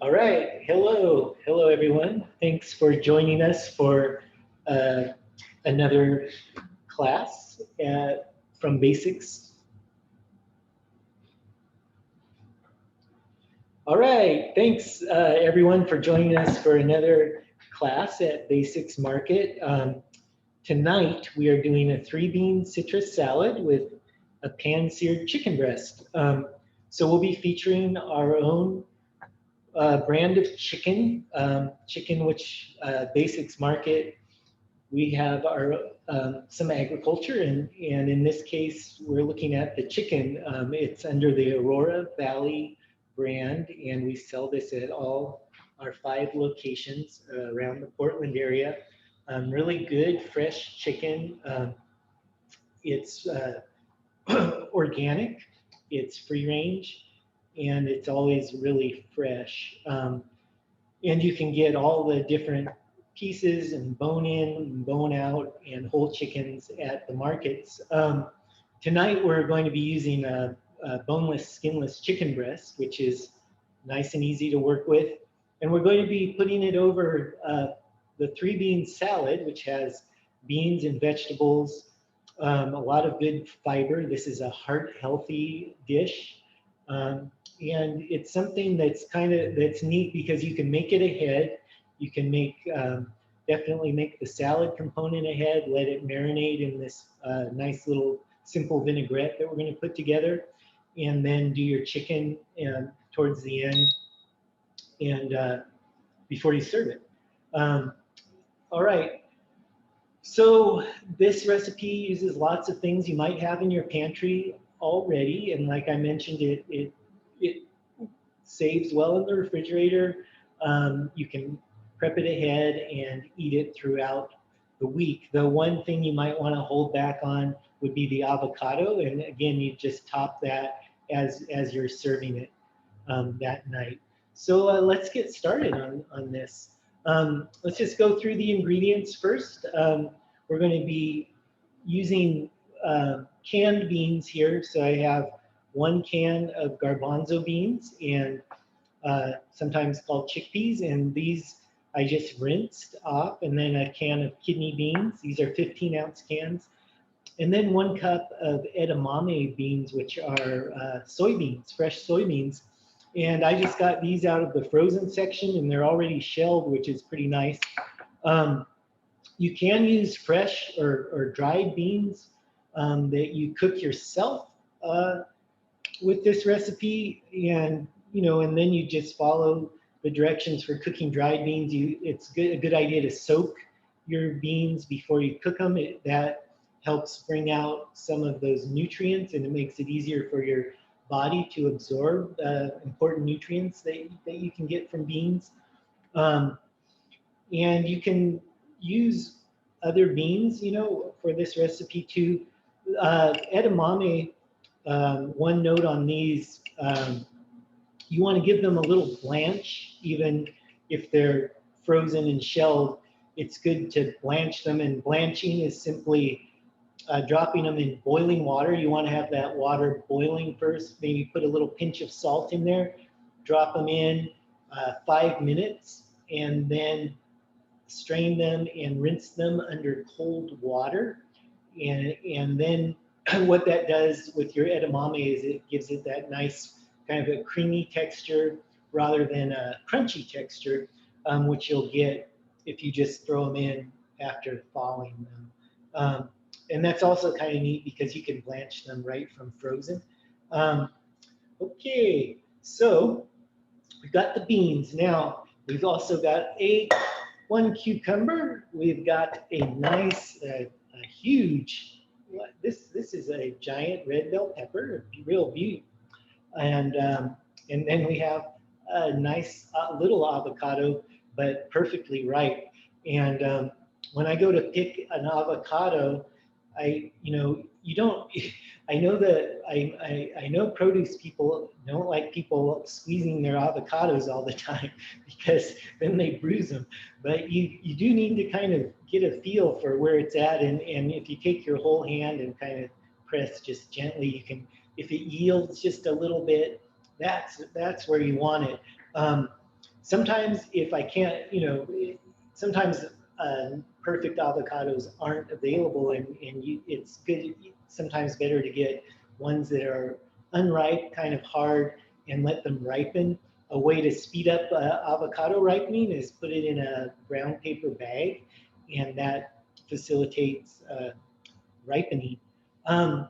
All right. Hello, everyone. Thanks for joining us for uh, another class from Basics. All right. Thanks, everyone, for joining us for another class at Basics Market. Tonight, we are doing a three-bean citrus salad with a pan-seared chicken breast. So we'll be featuring our own brand of chicken, chicken which Basics Market. We have our some agriculture, and in this case, we're looking at the chicken. It's under the Aurora Valley brand, and we sell this at all our 5 locations around the Portland area. Really good, fresh chicken. It's organic, it's free range, and it's always really fresh. And you can get all the different pieces and bone in and bone out and whole chickens at the markets. Tonight we're going to be using a boneless, skinless chicken breast, which is nice and easy to work with. And we're going to be putting it over the three-bean salad, which has beans and vegetables, a lot of good fiber. This is a heart-healthy dish. And it's something that's neat because you can make it ahead. You can make definitely make the salad component ahead, let it marinate in this nice little simple vinaigrette that we're going to put together, and then do your chicken towards the end and before you serve it. Um, all right. So this recipe uses lots of things you might have in your pantry already, and like I mentioned, it saves well in the refrigerator. You can prep it ahead and eat it throughout the week. The one thing you might want to hold back on would be the avocado, and again, you just top that as you're serving it that night. So let's get started on this. Let's just go through the ingredients first. We're going to be using canned beans here. So I have 1 can of garbanzo beans and sometimes called chickpeas. And these I just rinsed off. And then a can of kidney beans. These are 15-ounce cans. And then 1 cup of edamame beans, which are soybeans, fresh soybeans. And I just got these out of the frozen section, and they're already shelled, which is pretty nice. Um, you can use fresh or dried beans that you cook yourself with this recipe, and then you just follow the directions for cooking dried beans. It's a good idea to soak your beans before you cook them. That helps bring out some of those nutrients, and it makes it easier for your body to absorb important nutrients that you can get from beans. Um, and you can use other beans, for this recipe too. Edamame, one note on these, you want to give them a little blanch, even if they're frozen and shelled. It's good to blanch them, and blanching is simply dropping them in boiling water. You want to have that water boiling first. Maybe put a little pinch of salt in there, drop them in 5 minutes, and then strain them and rinse them under cold water. And then what that does with your edamame is it gives it that nice kind of a creamy texture rather than a crunchy texture, which you'll get if you just throw them in after thawing them. And that's also kind of neat because you can blanch them right from frozen. Um, okay, so we've got the beans. Now, we've also got 1 cucumber. We've got a nice, a huge, this is a giant red bell pepper, a real beauty. And then we have a nice little avocado, but perfectly ripe. And when I go to pick an avocado, you don't. I know that I know produce people don't like people squeezing their avocados all the time because then they bruise them. But you do need to kind of get a feel for where it's at, and if you take your whole hand and kind of press just gently, you can. If it yields just a little bit, that's where you want it. Sometimes if I can't, sometimes perfect avocados aren't available, and it's good. Sometimes better to get ones that are unripe, kind of hard, and let them ripen. A way to speed up avocado ripening is put it in a brown paper bag, and that facilitates ripening. Um,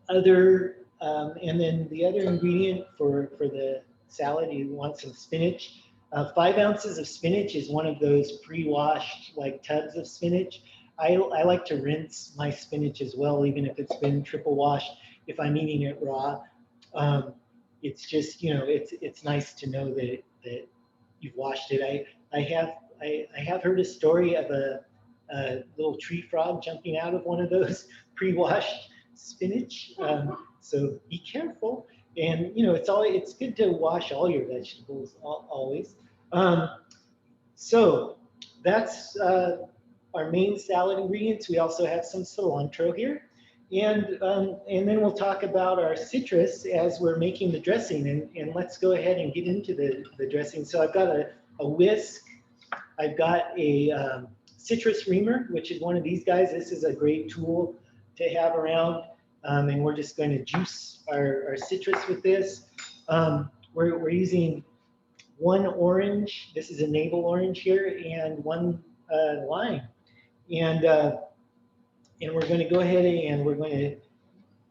and then the other ingredient for the salad, you want some spinach. 5 ounces of spinach is one of those pre-washed like tubs of spinach. I like to rinse my spinach as well, even if it's been triple washed. If I'm eating it raw, um, it's just it's nice to know that you've washed it. I have heard a story of a little tree frog jumping out of one of those pre-washed spinach. So be careful. And it's good to wash all your vegetables always. Um, so that's our main salad ingredients. We also have some cilantro here. And then we'll talk about our citrus as we're making the dressing. And let's go ahead and get into the dressing. So I've got a whisk. I've got a citrus reamer, which is one of these guys. This is a great tool to have around. And we're just going to juice our citrus with this. We're using one orange. This is a navel orange here, and one lime. And we're going to go ahead and we're going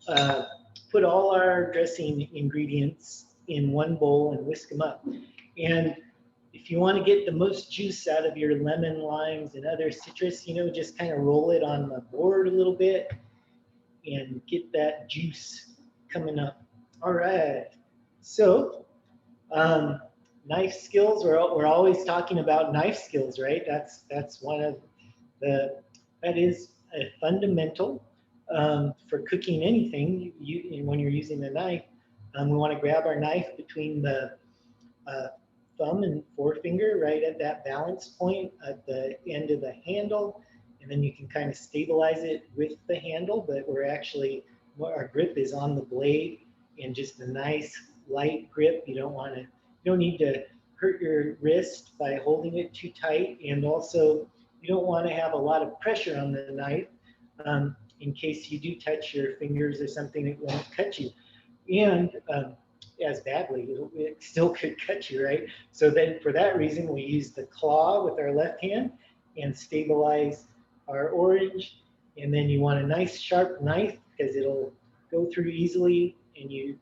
to put all our dressing ingredients in one bowl and whisk them up. And if you want to get the most juice out of your lemon, limes, and other citrus, just kind of roll it on the board a little bit and get that juice coming up. All right. So knife skills, we're always talking about knife skills, right? That's one of that is a fundamental for cooking anything. When you're using the knife, we want to grab our knife between the thumb and forefinger, right at that balance point at the end of the handle, and then you can kind of stabilize it with the handle, but our grip is on the blade, and just a nice light grip. You don't need to hurt your wrist by holding it too tight, and also you don't want to have a lot of pressure on the knife in case you do touch your fingers or something, it won't cut you. And as badly, it still could cut you, right? So then for that reason, we use the claw with our left hand and stabilize our orange. And then you want a nice sharp knife because it'll go through easily and you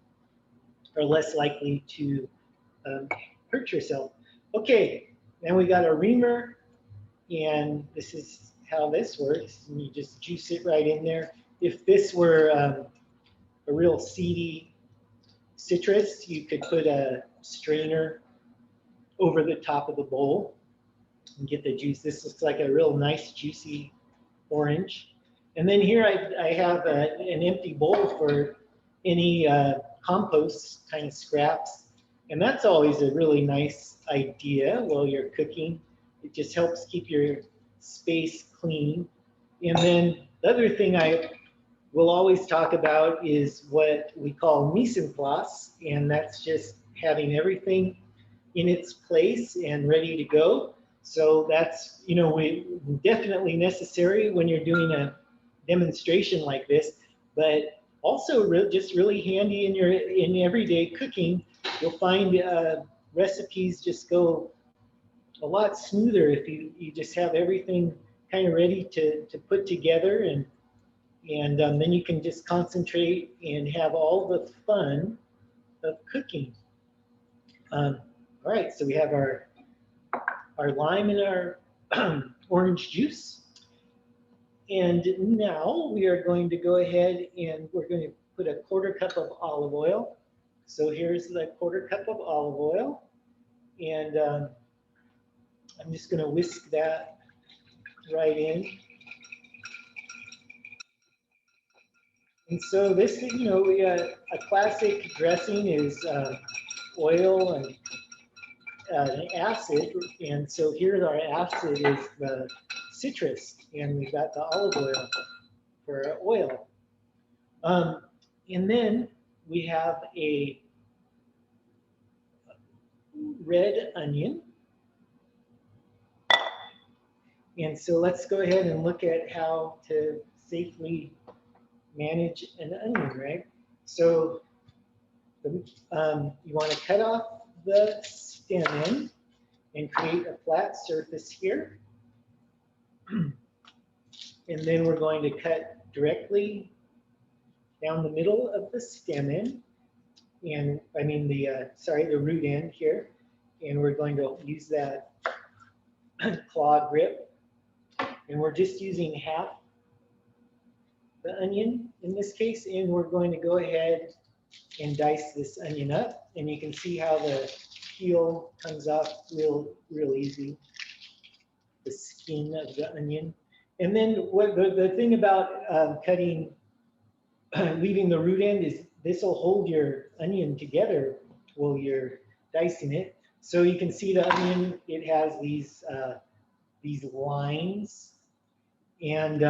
are less likely to hurt yourself. Okay, then we got a reamer, and this is how this works. And you just juice it right in there. If this were a real seedy citrus, you could put a strainer over the top of the bowl and get the juice. This looks like a real nice juicy orange. And then here I have an empty bowl for any compost kind of scraps. And that's always a really nice idea while you're cooking. It just helps keep your space clean. And then the other thing I will always talk about is what we call mise en place, and that's just having everything in its place and ready to go. So that's definitely necessary when you're doing a demonstration like this, but also just really handy in everyday cooking. You'll find recipes just go a lot smoother if you just have everything kind of ready to put together, and then you can just concentrate and have all the fun of cooking. All right, so we have our lime and our orange juice. And now we are going to go ahead and we're going to put a 1/4 cup of olive oil. So here's the 1/4 cup of olive oil. And I'm just going to whisk that right in. And so this, a classic dressing is oil and acid. And so here our acid is the citrus, and we've got the olive oil for oil. And then we have a red onion, And so let's go ahead and look at how to safely manage an onion, right? So you want to cut off the stem end and create a flat surface here. And then we're going to cut directly down the middle of the stem end, and I mean the root end here. And we're going to use that claw grip, and we're just using half the onion in this case, and we're going to go ahead and dice this onion up, and you can see how the peel comes off real easy, the skin of the onion. And then what the thing about cutting, leaving the root end is this will hold your onion together while you're dicing it. So you can see the onion, it has these lines, and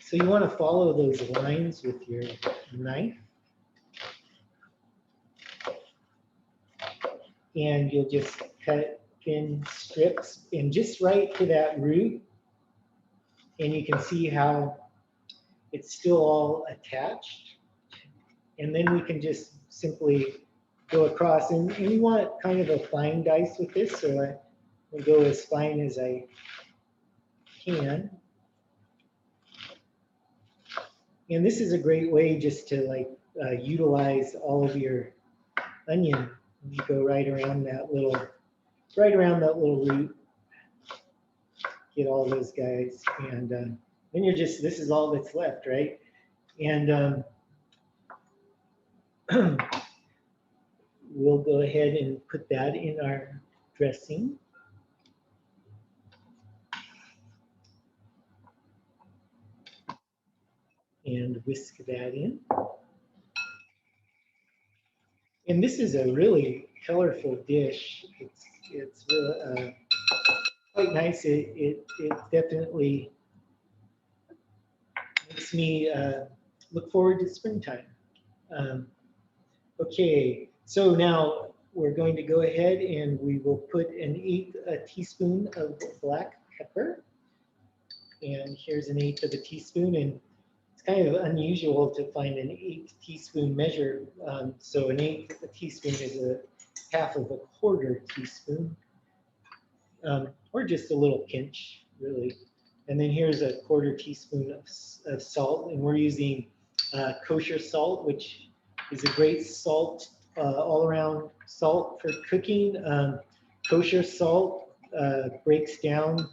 so you want to follow those lines with your knife, and you'll just cut thin strips and just right to that root, and you can see how it's still all attached. And then we can just simply go across, and you want kind of a fine dice with this, so I will go as fine as I can. And this is a great way just to utilize all of your onion. You go right around that little root, get all those guys, and then this is all that's left, right? And we'll go ahead and put that in our dressing. And whisk that in. And this is a really colorful dish. It's really quite nice. It definitely makes me look forward to springtime. Okay, so now we're going to go ahead and we will put a teaspoon of black pepper. And here's an eighth of a teaspoon. And it's kind of unusual to find an 8 teaspoon measure. So an eighth of a teaspoon is a half of a quarter teaspoon, or just a little pinch, really. And then here's a quarter teaspoon of salt, and we're using kosher salt, which is a great salt, all-around salt for cooking. Kosher salt breaks down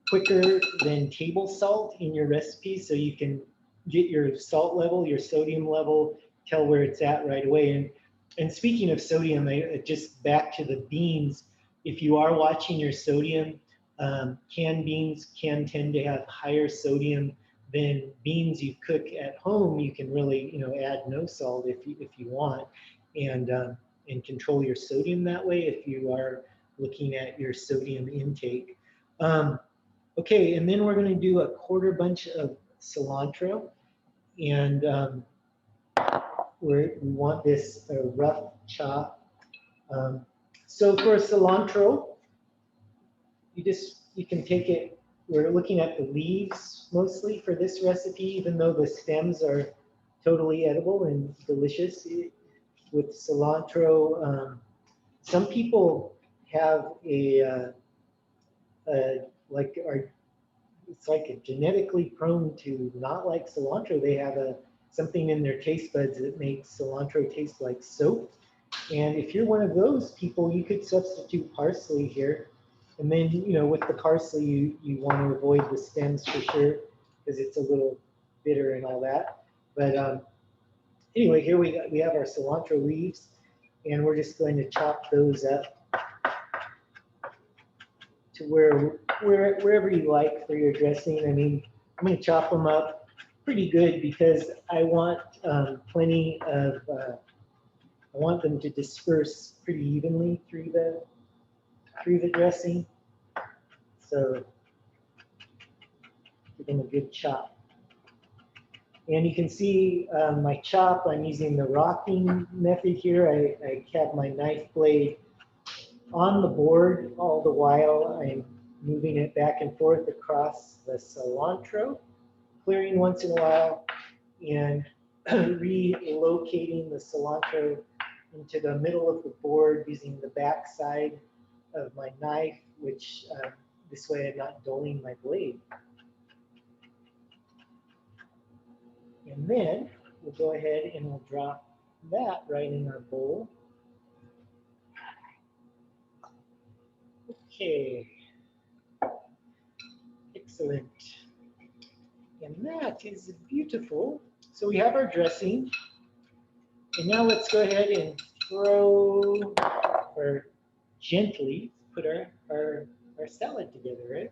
quicker than table salt in your recipe, so you can get your salt level, your sodium level, tell where it's at right away. And speaking of sodium, just back to the beans, if you are watching your sodium, canned beans can tend to have higher sodium than beans you cook at home. You can really, add no salt if you want, and control your sodium that way if you are looking at your sodium intake. Okay, and then we're going to do a quarter bunch of cilantro, and we want this rough chop. So for cilantro, you can take it. We're looking at the leaves mostly for this recipe, even though the stems are totally edible and delicious. With cilantro, some people have it's like a genetically prone to not like cilantro. They have something in their taste buds that makes cilantro taste like soap. And if you're one of those people, you could substitute parsley here. And then, with the parsley, you want to avoid the stems for sure, because it's a little bitter and all that. But anyway, here we have our cilantro leaves, and we're just going to chop those up to wherever you like for your dressing. I mean, I'm going to chop them up pretty good because I want plenty of, I want them to disperse pretty evenly through the dressing. So give them a good chop. And you can see my chop, I'm using the rocking method here. I have my knife blade on the board all the while. I'm moving it back and forth across the cilantro, clearing once in a while, and relocating the cilantro into the middle of the board using the back side of my knife, which this way I'm not dulling my blade. And then we'll go ahead and we'll drop that right in our bowl. Okay, excellent. And that is beautiful. So we have our dressing. And now let's go ahead and throw, or gently put our salad together, right?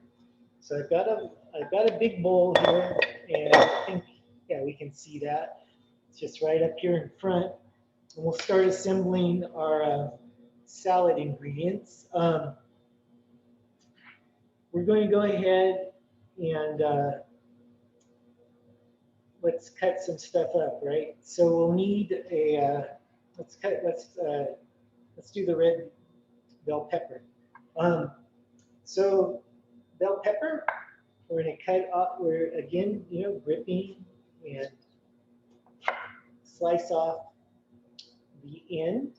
So I've got a big bowl here, and I think, yeah, we can see that. It's just right up here in front. And we'll start assembling our salad ingredients. We're going to go ahead and let's cut some stuff up, right? So we'll need a, let's do the red bell pepper. So bell pepper, we're going to cut off, we're again, ripping and slice off the end,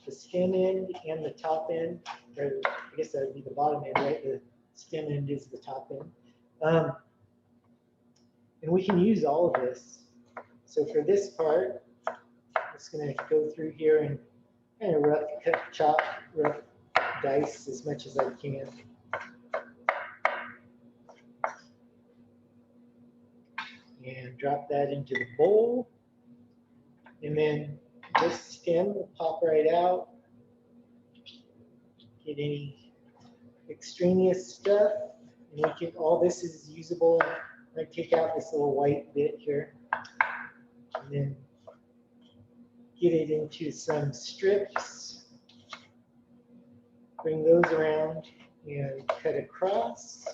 the stem end and the top end, or I guess that would be the bottom end, right? The stem end is the top end. And we can use all of this. So for this part, I'm just going to go through here and kind of rough cut, chop, rough dice as much as I can. And drop that into the bowl. And then this stem will pop right out. Get any extraneous stuff. And we can, all this is usable. I take out this little white bit here. And then get it into some strips. Bring those around and cut across.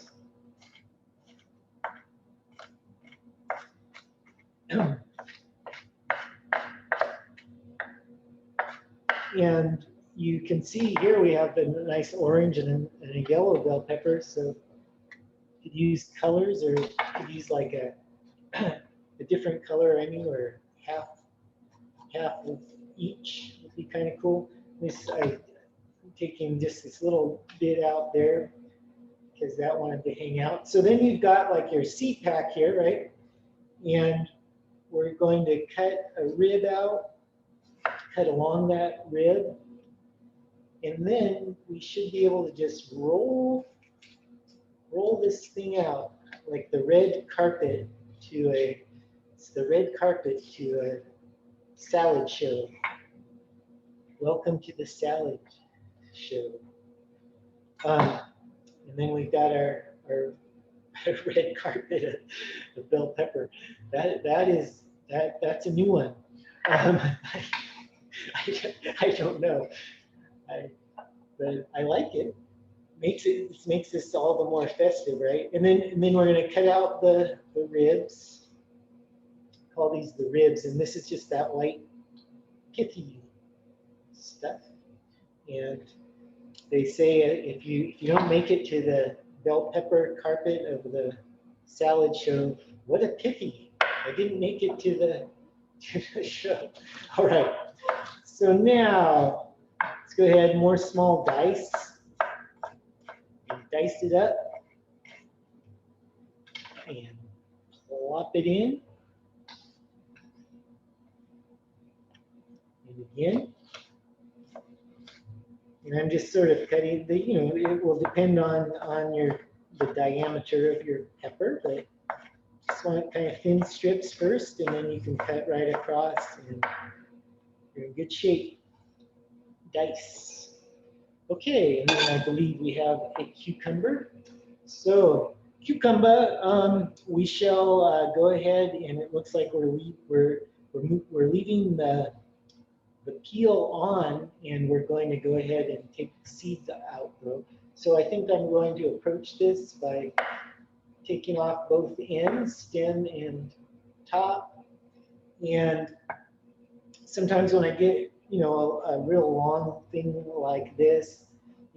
And you can see here we have a nice orange and a yellow bell pepper. So you could use colors, or you could use like a different color, or half of each would be kind of cool. I'm taking just this little bit out there because that wanted to hang out. So then you've got like your seed pack here, right? And we're going to cut a rib out, cut along that rib, and then we should be able to just roll this thing out like the red carpet to a salad show. Welcome to the salad show. And then we've got our red carpet of bell pepper. That's a new one. I don't know, but I like it. Makes this all the more festive, right? And then we're going to cut out the ribs. Call these the ribs, and this is just that white pithy stuff. And they say if you don't make it to the bell pepper carpet of the salad show, what a pity! I didn't make it to the show. All right. So now let's go ahead, more small dice. And dice it up and plop it in. And again. And I'm just sort of cutting the, it will depend on the diameter of your pepper, but just want kind of thin strips first, and then you can cut right across, and you're in good shape. Dice. Okay, and then I believe we have a cucumber. So cucumber, we shall go ahead, and it looks like we're leaving the peel on, and we're going to go ahead and take the seeds out, though. So I think I'm going to approach this by taking off both ends, stem and top. And sometimes when I get, you know, a real long thing like this,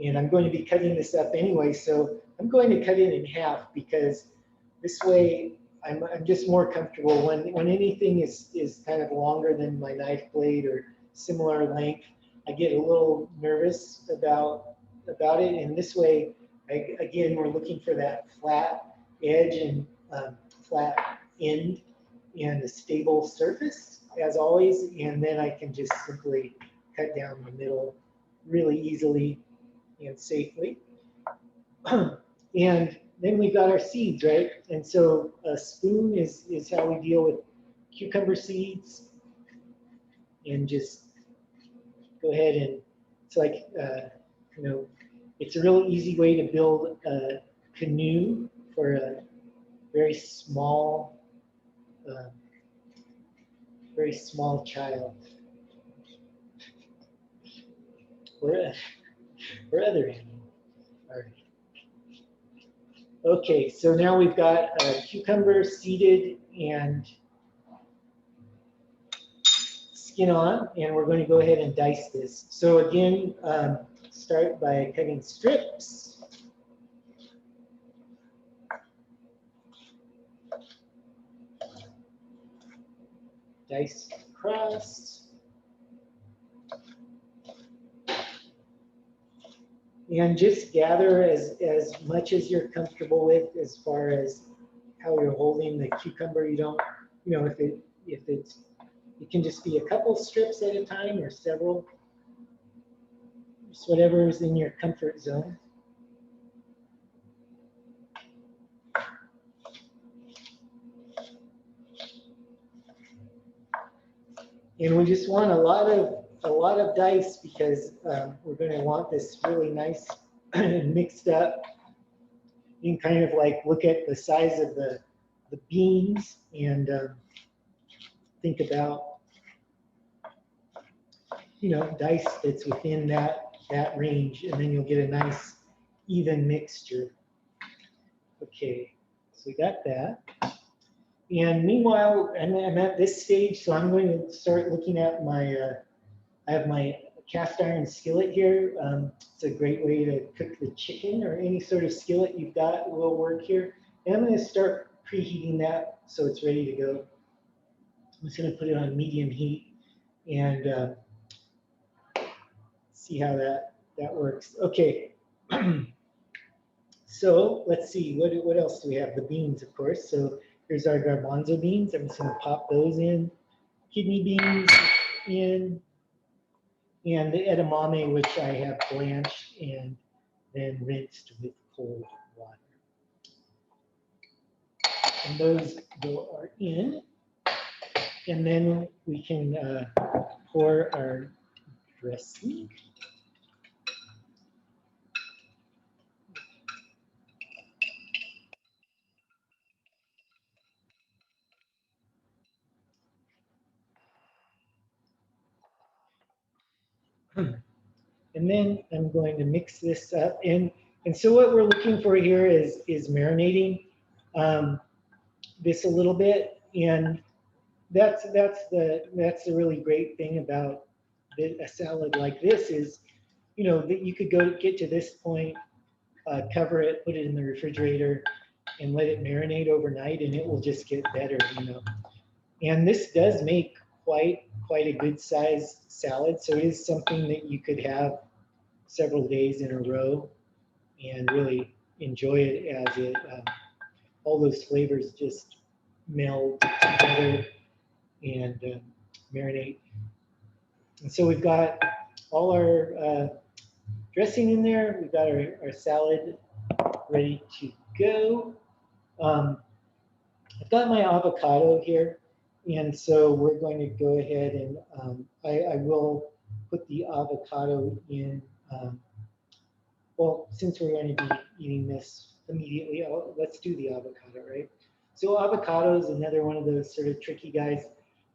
and I'm going to be cutting this up anyway, so I'm going to cut it in half because this way I'm just more comfortable when anything is kind of longer than my knife blade or similar length. I get a little nervous about it, and this way, again, we're looking for that flat edge and flat end and a stable surface as always, and then I can just simply cut down the middle really easily and safely. And then we've got our seeds, right? And so a spoon is how we deal with cucumber seeds, and just go ahead and it's like, you know, it's a real easy way to build a canoe for a very small, uh, very small child or, or other animal. All right. Okay, so now we've got a cucumber seeded and skin on, and we're going to go ahead and dice this. So again, start by cutting strips. Dice across. And just gather as much as you're comfortable with as far as how you're holding the cucumber. You don't, you know, if it's, it can just be a couple strips at a time or several, just whatever is in your comfort zone. And we just want a lot of dice because we're going to want this really nice mixed up. You can kind of like look at the size of the beans and think about, you know, dice that's within that range, and then you'll get a nice even mixture. Okay, so we got that. And meanwhile, I'm at this stage, so I'm going to start looking at my, I have my cast iron skillet here. It's a great way to cook the chicken, or any sort of skillet you've got will work here. And I'm going to start preheating that so it's ready to go. I'm just going to put it on medium heat and see how that works. Okay. So let's see, what else do we have? The beans, of course. So here's our garbanzo beans. I'm just going to pop those in. Kidney beans in. And the edamame, which I have blanched and then rinsed with cold water. And those are in. And then we can pour our dressing. And then I'm going to mix this up. And so what we're looking for here is marinating this a little bit. And that's the really great thing about a salad like this is, you know, that you could get to this point, cover it, put it in the refrigerator, and let it marinate overnight, and it will just get better, you know. And this does make quite a good size salad, so it is something that you could have several days in a row and really enjoy it as it all those flavors just meld together and marinate. And so we've got all our dressing in there. We've got our salad ready to go. I've got my avocado here, and so we're going to go ahead and I will put the avocado in. Well, since we're going to be eating this immediately, let's do the avocado, right? So avocado is another one of those sort of tricky guys.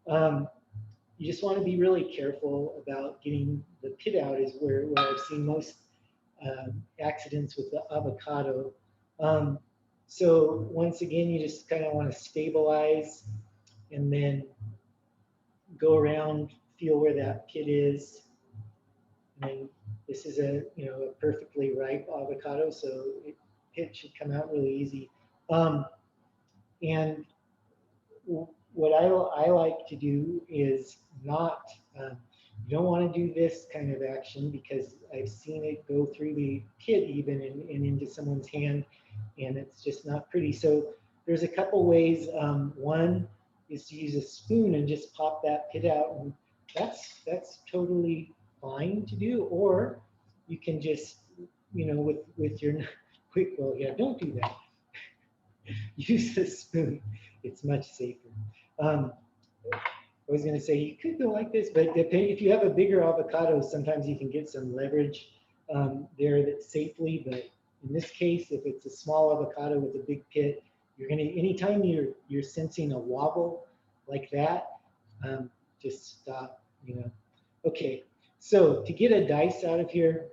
You just want to be really careful about getting the pit out is where I've seen most accidents with the avocado. So once again, you just kind of want to stabilize and then go around feel where that pit is. And then this is a a perfectly ripe avocado, so pit should come out really easy. And what I like to do is not, you don't want to do this kind of action because I've seen it go through the pit even and into someone's hand, and it's just not pretty. So there's a couple ways. One is to use a spoon and just pop that pit out, and that's totally fine to do. Or you can just, with your quick, well, yeah, don't do that. Use a spoon. It's much safer. Um, I was going to say you could go like this, but if you have a bigger avocado, sometimes you can get some leverage there that safely. But in this case, if it's a small avocado with a big pit, you're going to, anytime you're sensing a wobble like that, just stop. Okay, so to get a dice out of here,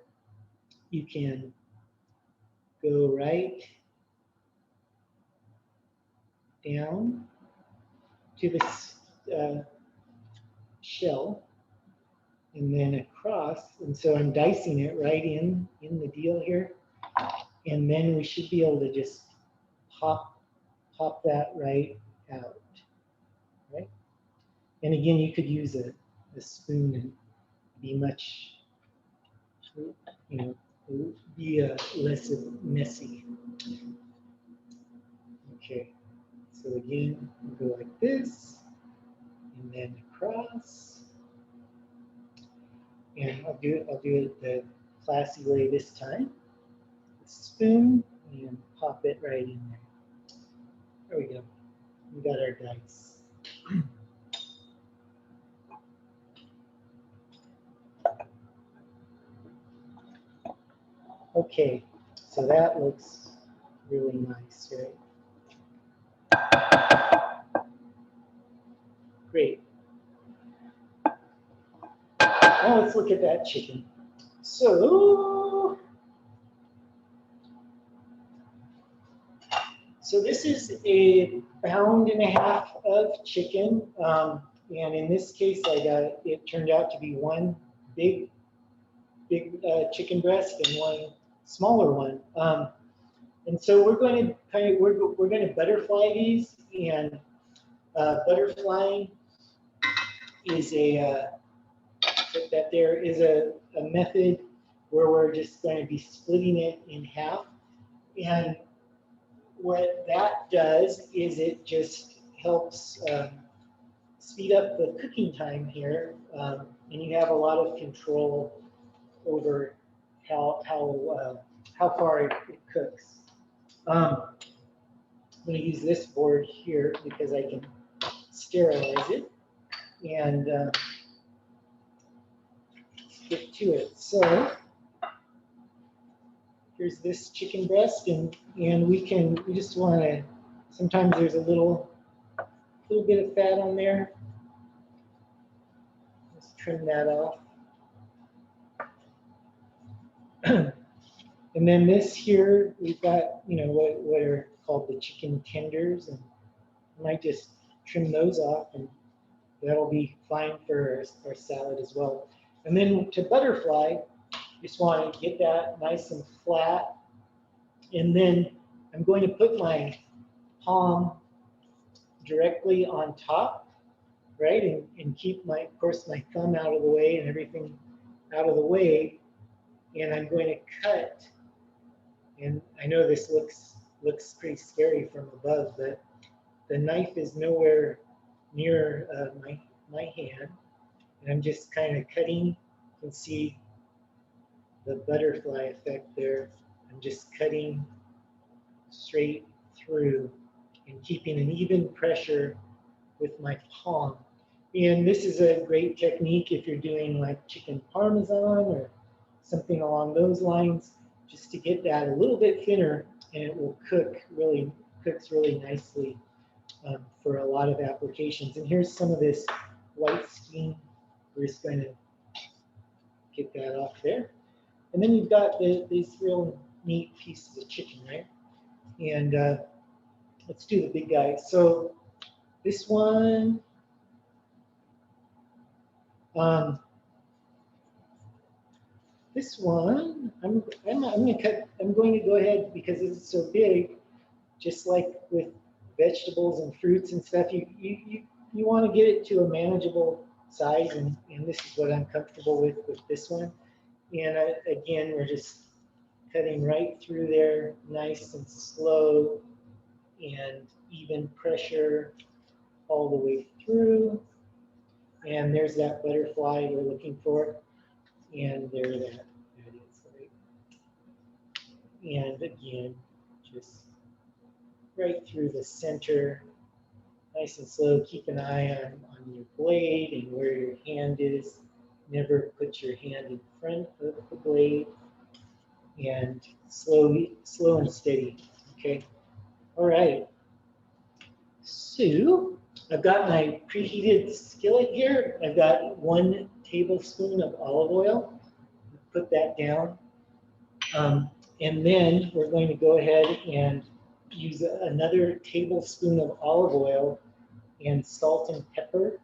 you can go right down to this shell and then across, and so I'm dicing it right in the deal here, and then we should be able to just pop that right out, right? And again, you could use a spoon and be much, be less messy. Okay, so again, we'll go like this, and then across. And I'll do it the classy way this time. Spoon and pop it right in there. There we go. We got our dice. Okay, so that looks really nice, right? Great. Now let's look at that chicken. So this is a 1.5 pounds of chicken, and in this case, it turned out to be one big chicken breast and one smaller one. And so we're going to butterfly these, and butterflying is there is a method where we're just going to be splitting it in half, and what that does is it just helps speed up the cooking time here, and you have a lot of control over how far it cooks. I'm going to use this board here because I can sterilize it and get to it. So here's this chicken breast, and we just want to, sometimes there's a little bit of fat on there. Let's trim that off. And then this here, we've got, what are called the chicken tenders, and I might just trim those off, and that'll be fine for our salad as well. And then to butterfly, just want to get that nice and flat, and then I'm going to put my palm directly on top, right, and keep of course, my thumb out of the way and everything out of the way, and I'm going to cut. And I know this looks pretty scary from above, but the knife is nowhere near my hand, and I'm just kind of cutting. You can see the butterfly effect there. I'm just cutting straight through and keeping an even pressure with my palm. And this is a great technique if you're doing like chicken parmesan or something along those lines, just to get that a little bit thinner, and it will cooks really nicely for a lot of applications. And here's some of this white skin. We're just going to get that off there. And then you've got these real neat pieces of chicken, right? And let's do the big guy. So this one, Um, this one, I'm going to cut. I'm going to go ahead because it's so big. Just like with vegetables and fruits and stuff, you want to get it to a manageable size, and this is what I'm comfortable with this one. And again, we're just cutting right through there, nice and slow, and even pressure all the way through. And there's that butterfly we're looking for, and there that is, right? And again, just right through the center, nice and slow. Keep an eye on your blade and where your hand is. Never put your hand in front of the blade, and slow and steady. Okay. All right. So I've got my preheated skillet here. I've got 1 tablespoon of olive oil. Put that down. And then we're going to go ahead and use another tablespoon of olive oil and salt and pepper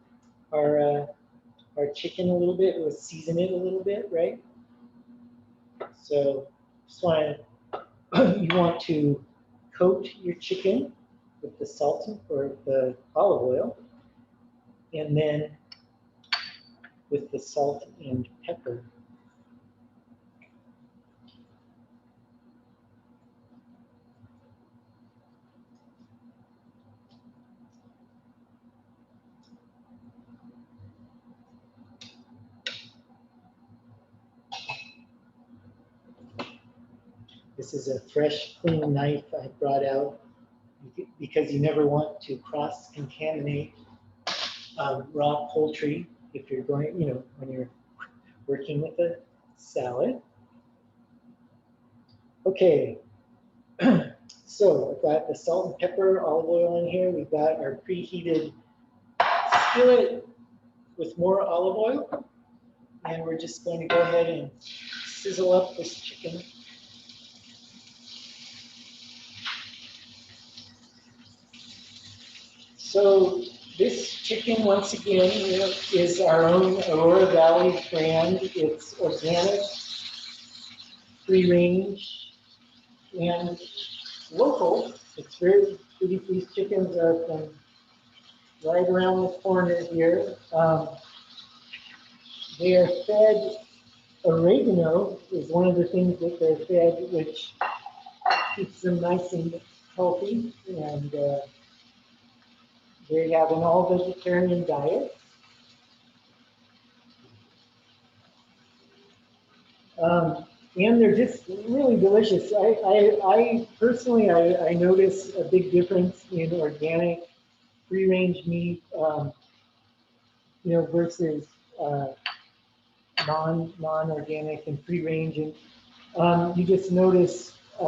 our chicken a little bit. We'll season it a little bit, right? So just want to, you want to coat your chicken with the salt or the olive oil, and then with the salt and pepper. This is a fresh, clean knife I brought out because you never want to cross-contaminate raw poultry if you're going, when you're working with a salad. Okay, so I've got the salt and pepper, olive oil in here. We've got our preheated skillet with more olive oil. And we're just going to go ahead and sizzle up this chicken. So this chicken, once again, is our own Aurora Valley brand. It's organic, free range, and local. It's very pretty. These chickens are from right around the corner here. They are fed oregano is one of the things that they're fed, which keeps them nice and healthy, and they have an all-vegetarian diet. And they're just really delicious. I personally, I notice a big difference in organic, free-range meat, versus non-organic and free-range. And you just notice a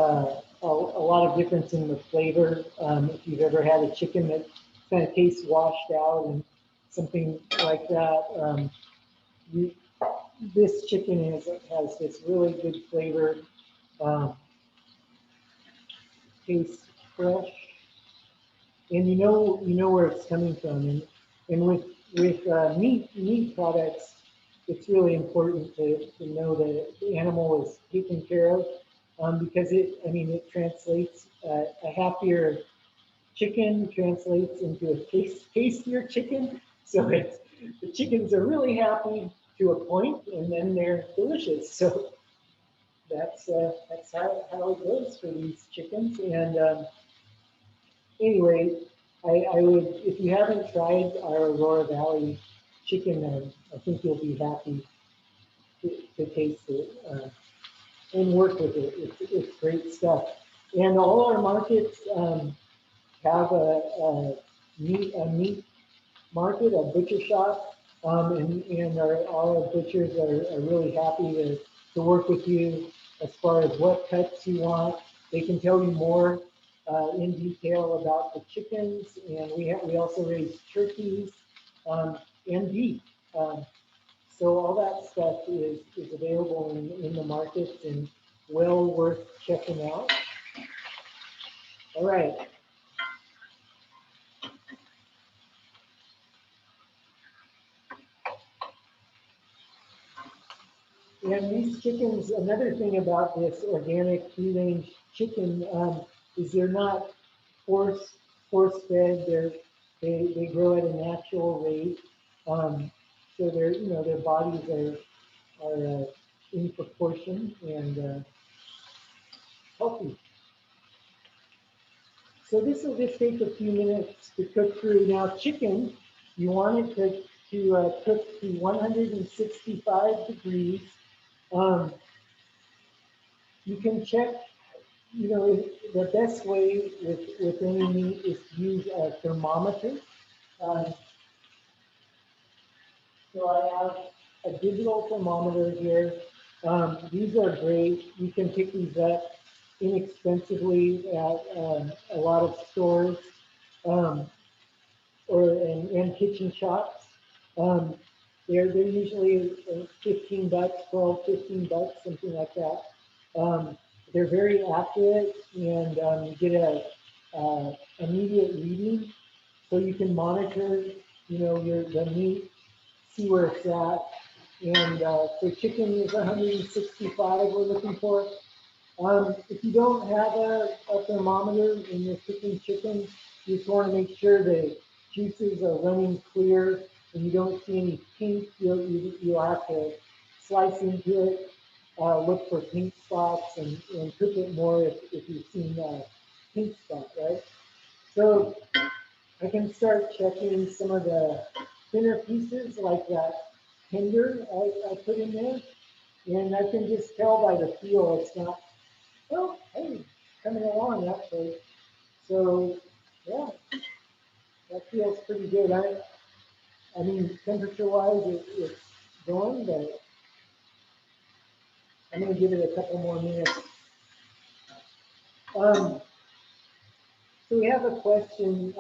lot of difference in the flavor. If you've ever had a chicken that kind of tastes washed out and something like that, this chicken has this really good flavor, tastes fresh, and you know where it's coming from. And with meat products, it's really important to know that the animal is taken care of, because it translates, a happier chicken translates into a tastier chicken. So the chickens are really happy to a point, and then they're delicious. So that's how it goes for these chickens. And anyway, I would, if you haven't tried our Aurora Valley chicken, I think you'll be happy to taste it and work with it. It's great stuff. And all our markets have a meat market, a butcher shop, and all our butchers are really happy to work with you as far as what cuts you want. They can tell you more in detail about the chickens, and we also raise turkeys and beef. So all that stuff is available in the markets and well worth checking out. All right. And these chickens, another thing about this organic free-range chicken is they're not force force fed. They grow at a natural rate. So their bodies are in proportion and healthy. So this will just take a few minutes to cook through. Now chicken, you want it to cook to 165 degrees. Um, you can check, the best way with any meat is to use a thermometer. Um, so I have a digital thermometer here. These are great. You can pick these up inexpensively at a lot of stores. Um, and kitchen shops. Um, they're usually 15 bucks, 12, 15 bucks, something like that. They're very accurate and you get a immediate reading, so you can monitor, the meat, see where it's at. And for chicken is 165 we're looking for. If you don't have a thermometer and you're cooking chicken, you just want to make sure the juices are running clear and you don't see any pink. You'll have to slice into it, look for pink spots, and cook it more if you've seen pink spot, right? So I can start checking some of the thinner pieces like that tender I put in there. And I can just tell by the feel it's not. Well, hey, coming along actually. So, yeah, that feels pretty good. I mean, temperature-wise, it's going, but I'm going to give it a couple more minutes. Um, so we have a question,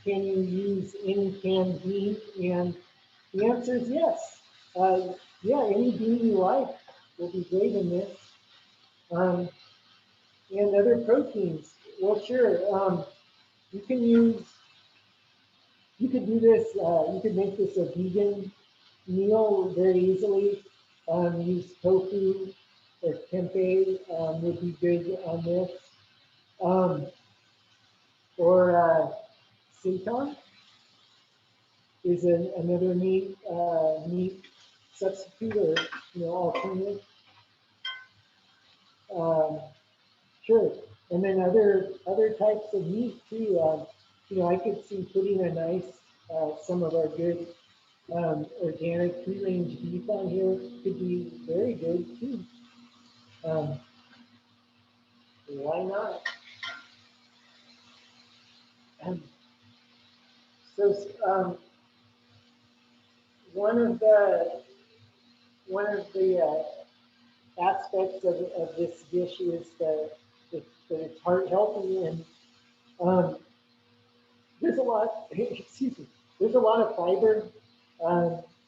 can you use any canned bean? And the answer is yes. Yeah, any bean you like will be great in this. And other proteins, well, sure. You can use You could do this, you could make this a vegan meal very easily. Use tofu or tempeh would be good on this. Um, or seitan is another meat substitute or alternative. Um, sure. And then other types of meat too. I could see putting a nice some of our good organic free-range beef on here could be very good too. Um, why not? Um, so one of the aspects of this dish is that it's heart healthy and um, there's a lot. Excuse me. There's a lot of fiber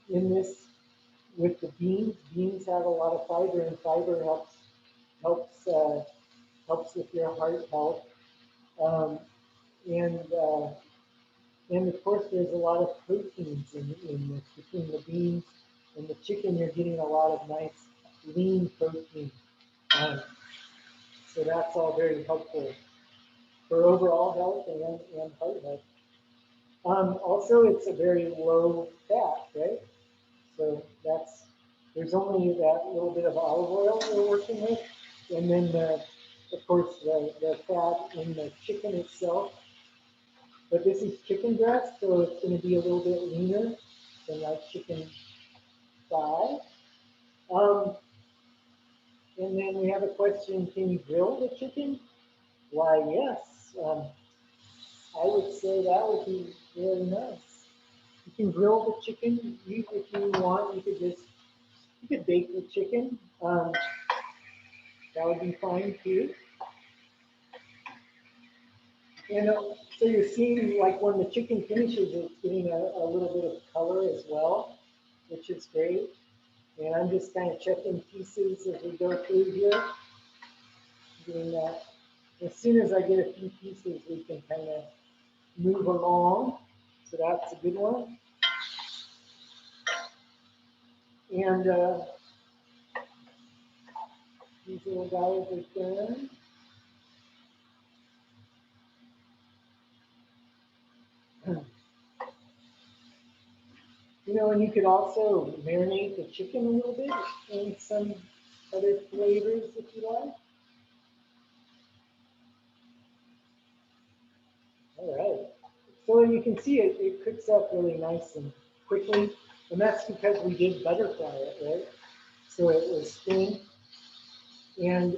in this with the beans. Beans have a lot of fiber, and fiber helps helps with your heart health. Um, and and of course, there's a lot of proteins in this. Between the beans and the chicken, you're getting a lot of nice lean protein. Um, so that's all very helpful for overall health and heart health. Also, it's a very low fat, right? So there's only that little bit of olive oil we're working with, and then of course the fat in the chicken itself. But this is chicken breast, so it's going to be a little bit leaner than like chicken thigh. Um, and then we have a question, can you grill the chicken? Why, yes. I would say that would be really nice. You can grill the chicken. If you want, you could bake the chicken. That would be fine too. And so you're seeing like when the chicken finishes, it's getting a little bit of color as well, which is great. And I'm just kind of checking pieces as we go through here, doing that. As soon as I get a few pieces, we can kind of move along. So that's a good one. And These little guys are done. You know, and you could also marinate the chicken a little bit in some other flavors if you like. All right. So you can see it cooks up really nice and quickly. And that's because we did butterfly it, right? So it was thin. And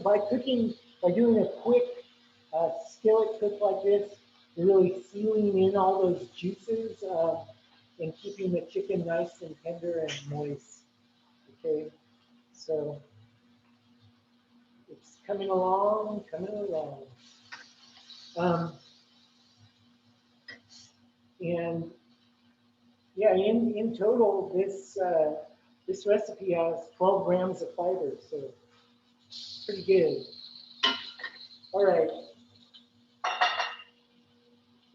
by doing a quick skillet cook like this, you're really sealing in all those juices and keeping the chicken nice and tender and moist. Okay, so it's coming along, coming along. Um, and yeah, in total, this recipe has 12 grams of fiber, so pretty good. All right,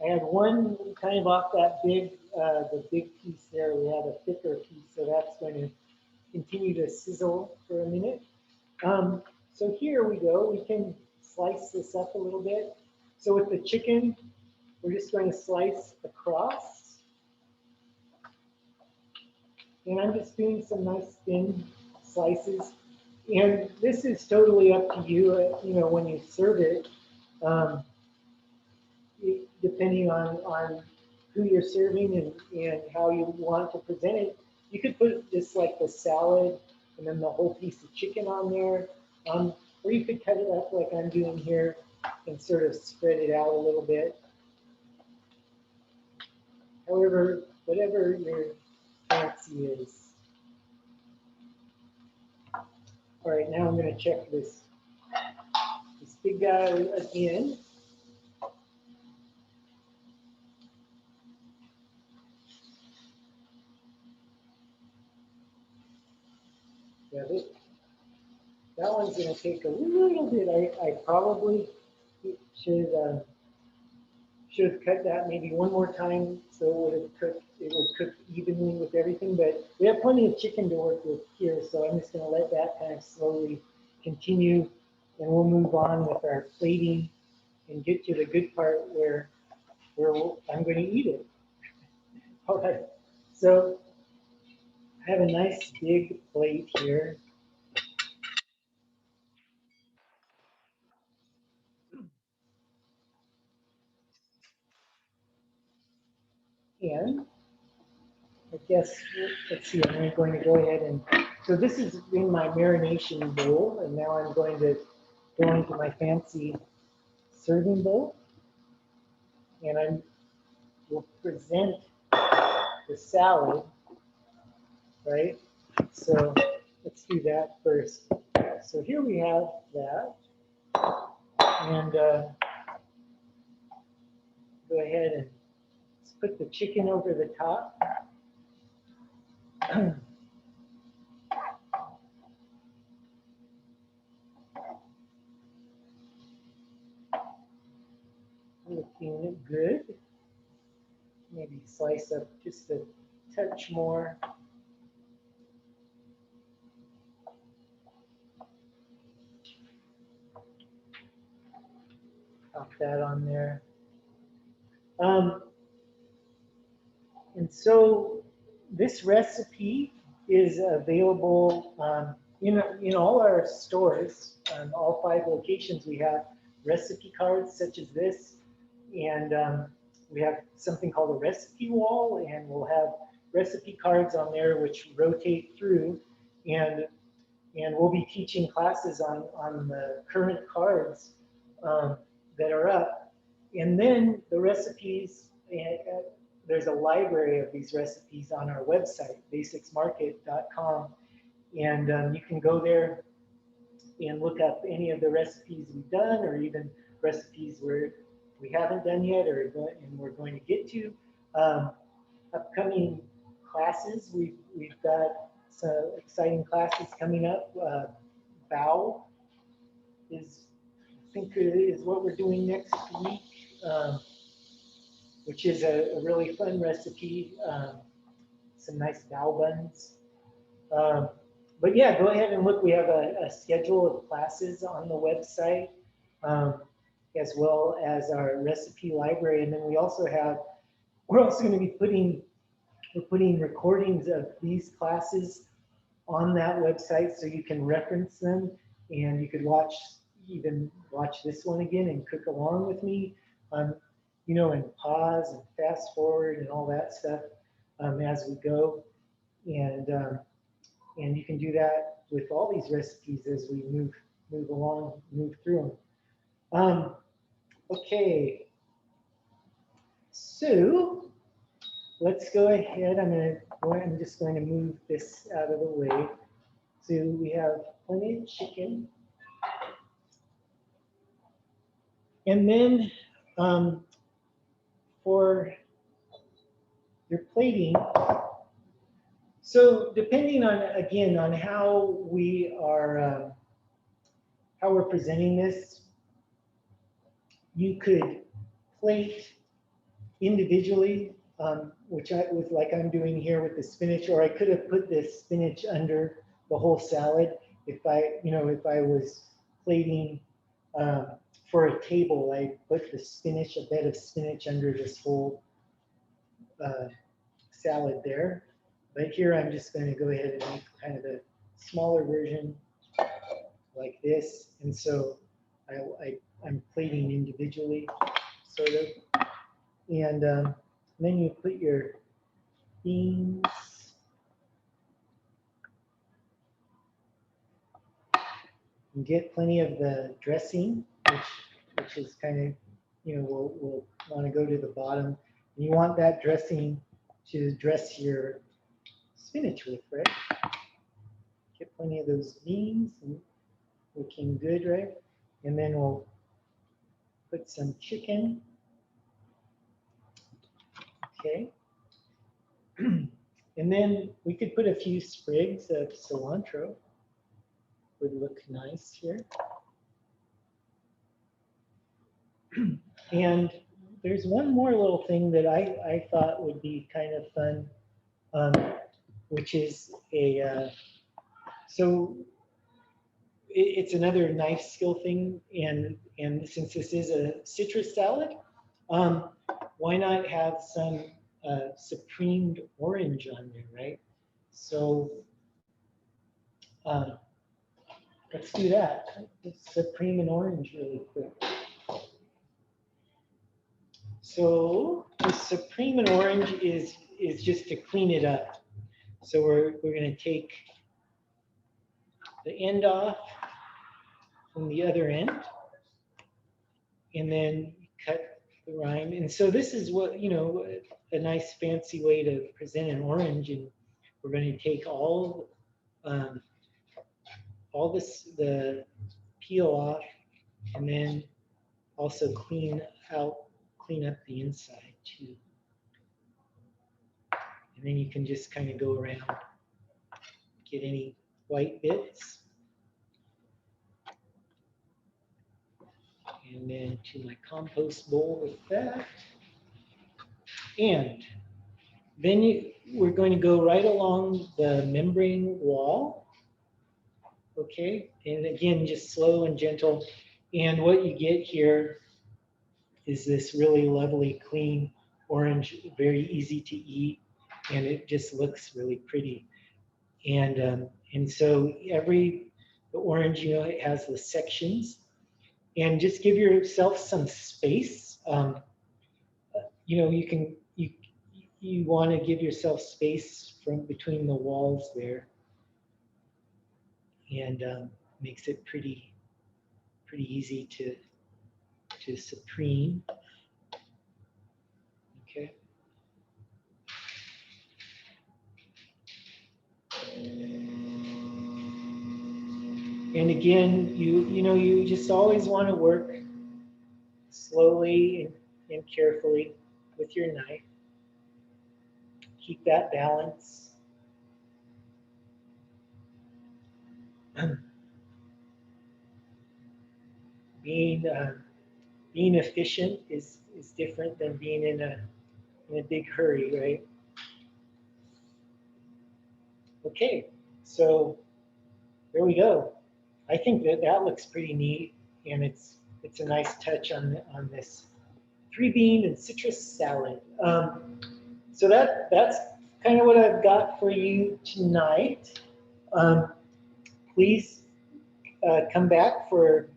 I had one kind of off that the big piece there. We had a thicker piece, so that's going to continue to sizzle for a minute. So here we go. We can slice this up a little bit. So with the chicken, we're just going to slice across. And I'm just doing some nice thin slices. And this is totally up to you, you know, when you serve it, depending on who you're serving and how you want to present it. You could put just like the salad and then the whole piece of chicken on there. Or you could cut it up like I'm doing here and sort of spread it out a little bit. However, whatever your fancy is. All right, now I'm going to check this big guy again. Yeah, that one's going to take a little bit. I probably should have cut that maybe one more time so it would cook evenly with everything. But we have plenty of chicken to work with here, so I'm just going to let that kind of slowly continue, and we'll move on with our plating and get to the good part where I'm going to eat it. All right, so I have a nice big plate here. And I guess, let's see, I'm going to go ahead and, so this is in my marination bowl, and now I'm going to go into my fancy serving bowl, and I will present the salad, right? So let's do that first. So here we have that, and go ahead and let's put the chicken over the top. Looking good. Maybe slice up just a touch more. Pop that on there. And so this recipe is available in all our stores, all 5 locations. We have recipe cards such as this, and we have something called a recipe wall, and we'll have recipe cards on there which rotate through, and we'll be teaching classes on the current cards that are up. And then the recipes, there's a library of these recipes on our website, basicsmarket.com. And you can go there and look up any of the recipes we've done, or even recipes where we haven't done yet and we're going to get to. Upcoming classes, we've got some exciting classes coming up. Bao I think is what we're doing next week, which is a really fun recipe. Some nice bao buns. But yeah, go ahead and look. We have a schedule of classes on the website, as well as our recipe library. And then we also have, we're also going to be putting recordings of these classes on that website so you can reference them, and you could even watch this one again and cook along with me, you know, and pause and fast forward and all that stuff as we go. And you can do that with all these recipes as we move along, move through them. Okay, so let's go ahead. I'm just going to move this out of the way. So we have plenty of chicken. And then for your plating, so depending on, again, on how we are, how we're presenting this, you could plate individually, which like I'm doing here with the spinach, or I could have put this spinach under the whole salad if I was plating for a table. I put a bed of spinach under this whole salad there. But here I'm just going to go ahead and make kind of a smaller version like this. And so I'm plating individually, sort of. And then you put your beans. And get plenty of the dressing, which is kind of, we'll want to go to the bottom. And you want that dressing to dress your spinach with, right? Get plenty of those beans, and looking good, right? And then we'll put some chicken. Okay. And then we could put a few sprigs of cilantro. Would look nice here. And there's one more little thing that I thought would be kind of fun, which is so it's another knife skill thing, and since this is a citrus salad, why not have some supremed orange on there, right? So let's do that. Let's supreme an orange really quick. So the supreme an orange is just to clean it up. So we're going to take the end off from the other end, and then cut the rind. And so this is what, a nice fancy way to present an orange. And we're going to take all the peel off, and then also clean up the inside too. And then you can just kind of go around, get any white bits. And then to my compost bowl with that. And then we're going to go right along the membrane wall. Okay, and again, just slow and gentle. And what you get here is this really lovely, clean orange, very easy to eat, and it just looks really pretty. And so the orange, it has the sections, and just give yourself some space. You want to give yourself space from between the walls there, and makes it pretty easy to supreme. Okay. And again, you just always want to work slowly and carefully with your knife. Keep that balance. Being efficient is different than being in a big hurry, right? Okay, so there we go. I think that that looks pretty neat, and it's a nice touch on this 3-bean and citrus salad. So that's kind of what I've got for you tonight. Please come back for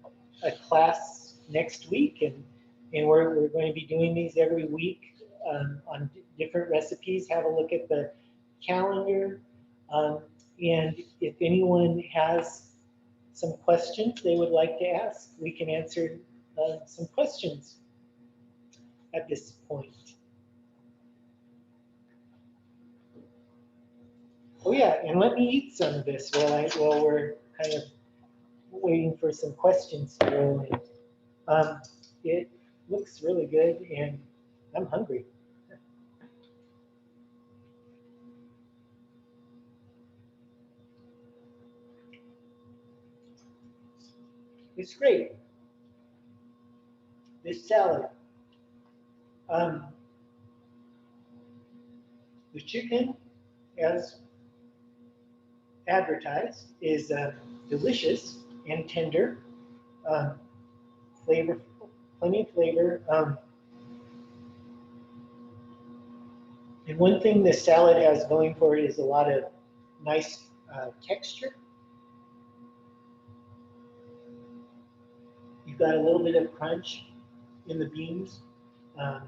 a class next week, and we're going to be doing these every week on different recipes. Have a look at the calendar, and if anyone has some questions they would like to ask, we can answer some questions at this point. Oh yeah, and let me eat some of this while we're kind of waiting for some questions to roll in. It looks really good, and I'm hungry. It's great. This salad. Um, the chicken, as advertised, is delicious and tender. Um, flavor, plenty of flavor. And one thing this salad has going for it is a lot of nice texture. You've got a little bit of crunch in the beans um,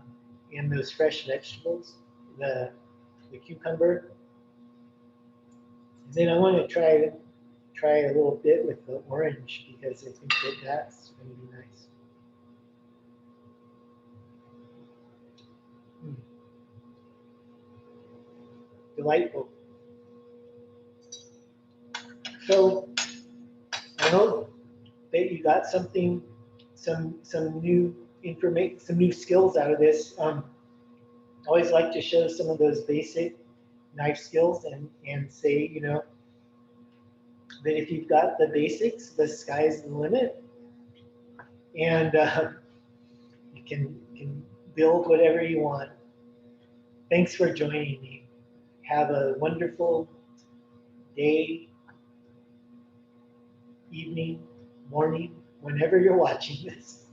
and those fresh vegetables, the cucumber. And then I want to try a little bit with the orange because I think that that's going to be nice. Delightful. So I hope that you got something, some new information, some new skills out of this. I always like to show some of those basic knife skills and say, you know, that if you've got the basics, the sky's the limit, and you can build whatever you want. Thanks for joining me. Have a wonderful day, evening, morning, whenever you're watching this.